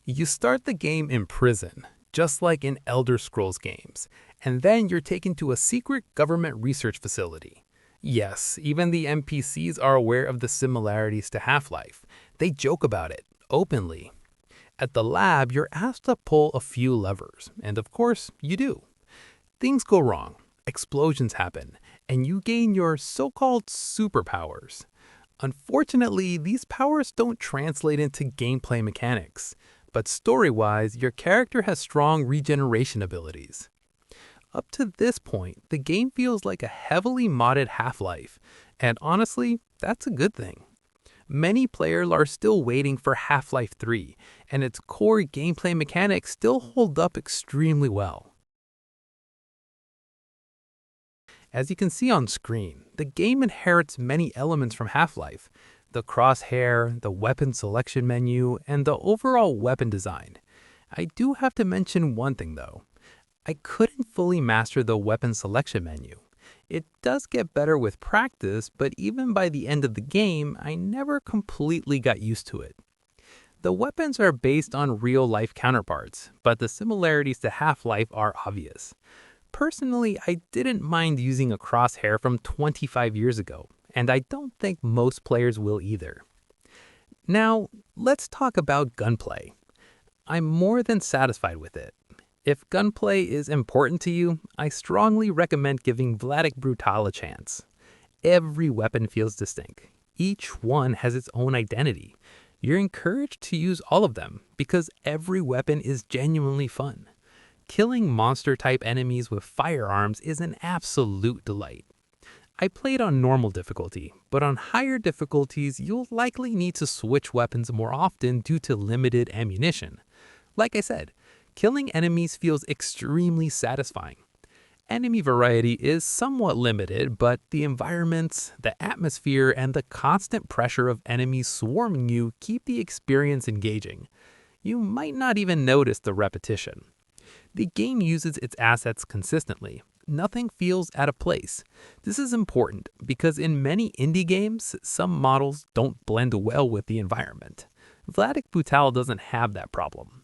You start the game in prison, just like in Elder Scrolls games, and then you're taken to a secret government research facility. Yes, even the NPCs are aware of the similarities to Half-Life. They joke about it, openly. At the lab, you're asked to pull a few levers, and of course, you do. Things go wrong, explosions happen, and you gain your so-called superpowers. Unfortunately, these powers don't translate into gameplay mechanics, but story-wise, your character has strong regeneration abilities. Up to this point, the game feels like a heavily modded Half-Life, and honestly, that's a good thing. Many players are still waiting for Half-Life 3, and its core gameplay mechanics still hold up extremely well. As you can see on screen, the game inherits many elements from Half-Life: the crosshair, the weapon selection menu, and the overall weapon design. I do have to mention one thing though. I couldn't fully master the weapon selection menu. It does get better with practice, but even by the end of the game, I never completely got used to it. The weapons are based on real-life counterparts, but the similarities to Half-Life are obvious. Personally, I didn't mind using a crosshair from 25 years ago, and I don't think most players will either. Now, let's talk about gunplay. I'm more than satisfied with it. If gunplay is important to you, I strongly recommend giving Vladik Brutal a chance. Every weapon feels distinct. Each one has its own identity. You're encouraged to use all of them because every weapon is genuinely fun. Killing monster-type enemies with firearms is an absolute delight. I played on normal difficulty, but on higher difficulties you'll likely need to switch weapons more often due to limited ammunition. Like I said, killing enemies feels extremely satisfying. Enemy variety is somewhat limited, but the environments, the atmosphere, and the constant pressure of enemies swarming you keep the experience engaging. You might not even notice the repetition. The game uses its assets consistently. Nothing feels out of place. This is important because in many indie games, some models don't blend well with the environment. Vladik Brutal doesn't have that problem.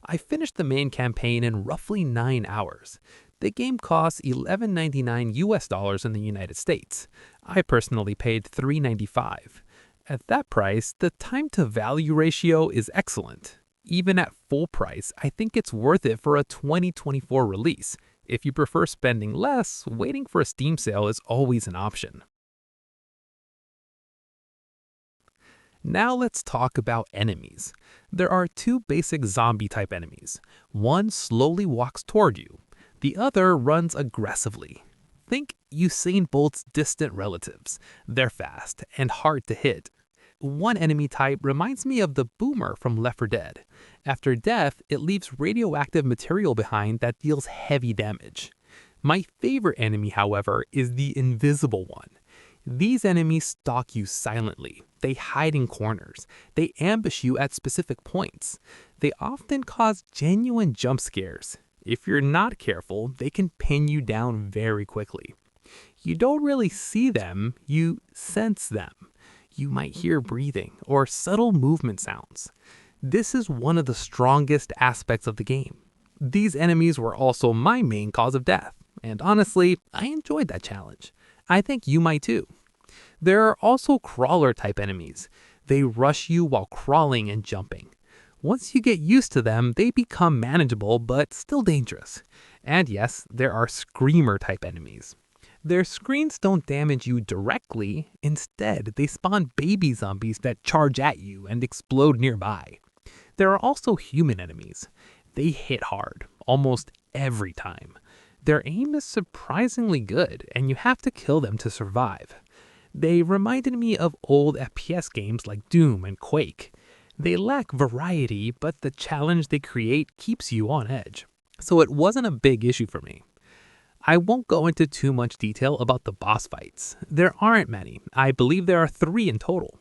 I finished the main campaign in roughly 9 hours. The game costs $11.99 in the United States. I personally paid $3.95. At that price, the time to value ratio is excellent. Even at full price, I think it's worth it for a 2024 release. If you prefer spending less, waiting for a Steam sale is always an option. Now let's talk about enemies. There are two basic zombie-type enemies. One slowly walks toward you. The other runs aggressively. Think Usain Bolt's distant relatives. They're fast and hard to hit. One enemy type reminds me of the Boomer from Left 4 Dead. After death, it leaves radioactive material behind that deals heavy damage. My favorite enemy, however, is the Invisible One. These enemies stalk you silently. They hide in corners. They ambush you at specific points. They often cause genuine jump scares. If you're not careful, they can pin you down very quickly. You don't really see them, you sense them. You might hear breathing or subtle movement sounds. This is one of the strongest aspects of the game. These enemies were also my main cause of death, and honestly, I enjoyed that challenge. I think you might too. There are also crawler-type enemies. They rush you while crawling and jumping. Once you get used to them, they become manageable but still dangerous. And yes, there are screamer-type enemies. Their screens don't damage you directly. Instead, they spawn baby zombies that charge at you and explode nearby. There are also human enemies. They hit hard, almost every time. Their aim is surprisingly good, and you have to kill them to survive. They reminded me of old FPS games like Doom and Quake. They lack variety, but the challenge they create keeps you on edge. So it wasn't a big issue for me. I won't go into too much detail about the boss fights. There aren't many. I believe there are 3 in total.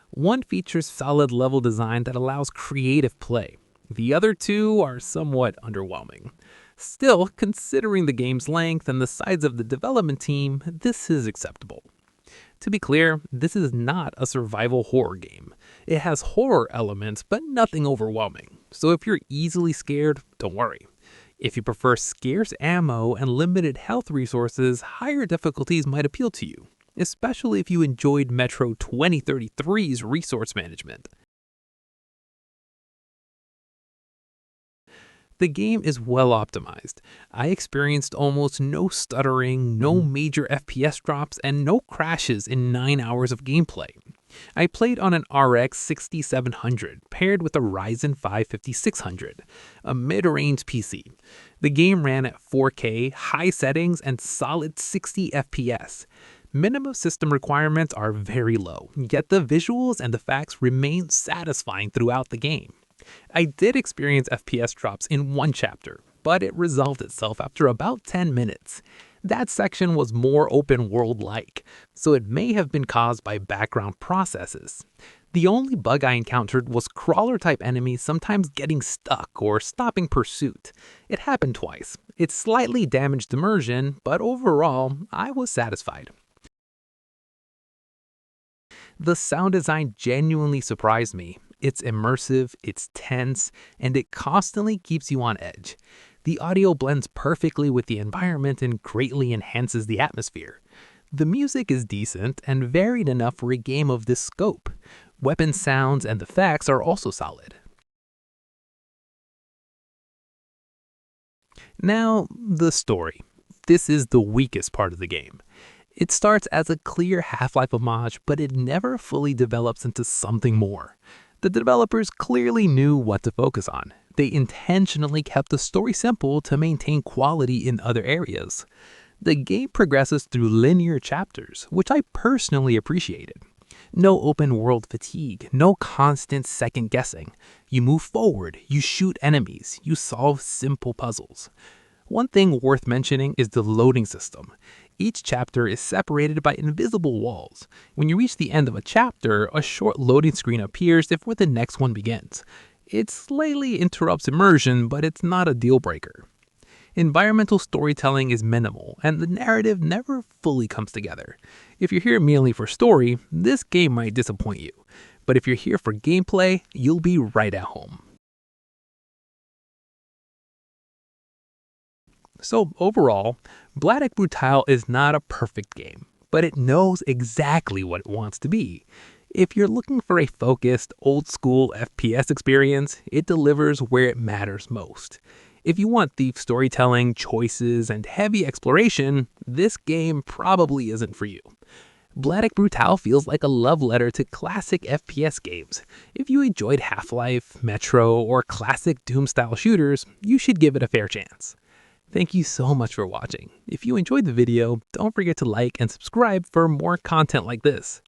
One features solid level design that allows creative play. The other 2 are somewhat underwhelming. Still, considering the game's length and the size of the development team, this is acceptable. To be clear, this is not a survival horror game. It has horror elements, but nothing overwhelming. so if you're easily scared, don't worry. If you prefer scarce ammo and limited health resources, higher difficulties might appeal to you, especially if you enjoyed Metro 2033's resource management. The game is well optimized. I experienced almost no stuttering, no major FPS drops, and no crashes in 9 hours of gameplay. I played on an RX 6700 paired with a Ryzen 5 5600, a mid-range PC. The game ran at 4K, high settings, and solid 60 FPS. Minimum system requirements are very low, yet the visuals and the facts remain satisfying throughout the game. I did experience FPS drops in one chapter, but it resolved itself after about 10 minutes. That section was more open world-like, so it may have been caused by background processes. The only bug I encountered was crawler-type enemies sometimes getting stuck or stopping pursuit. It happened twice. It slightly damaged immersion, but overall, I was satisfied. The sound design genuinely surprised me. It's immersive, it's tense, and it constantly keeps you on edge. The audio blends perfectly with the environment and greatly enhances the atmosphere. The music is decent and varied enough for a game of this scope. Weapon sounds and effects are also solid. Now, the story. This is the weakest part of the game. It starts as a clear Half-Life homage, but it never fully develops into something more. The developers clearly knew what to focus on. They intentionally kept the story simple to maintain quality in other areas. The game progresses through linear chapters, which I personally appreciated. No open world fatigue, no constant second guessing. You move forward, you shoot enemies, you solve simple puzzles. One thing worth mentioning is the loading system. Each chapter is separated by invisible walls. When you reach the end of a chapter, a short loading screen appears before the next one begins. It slightly interrupts immersion, but it's not a deal breaker. Environmental storytelling is minimal, and the narrative never fully comes together. If you're here merely for story, this game might disappoint you. But if you're here for gameplay, you'll be right at home. So overall, Vladik Brutal is not a perfect game, but it knows exactly what it wants to be. If you're looking for a focused, old-school FPS experience, it delivers where it matters most. If you want deep storytelling, choices, and heavy exploration, this game probably isn't for you. Vladik Brutal feels like a love letter to classic FPS games. If you enjoyed Half-Life, Metro, or classic Doom-style shooters, you should give it a fair chance. Thank you so much for watching. If you enjoyed the video, don't forget to like and subscribe for more content like this.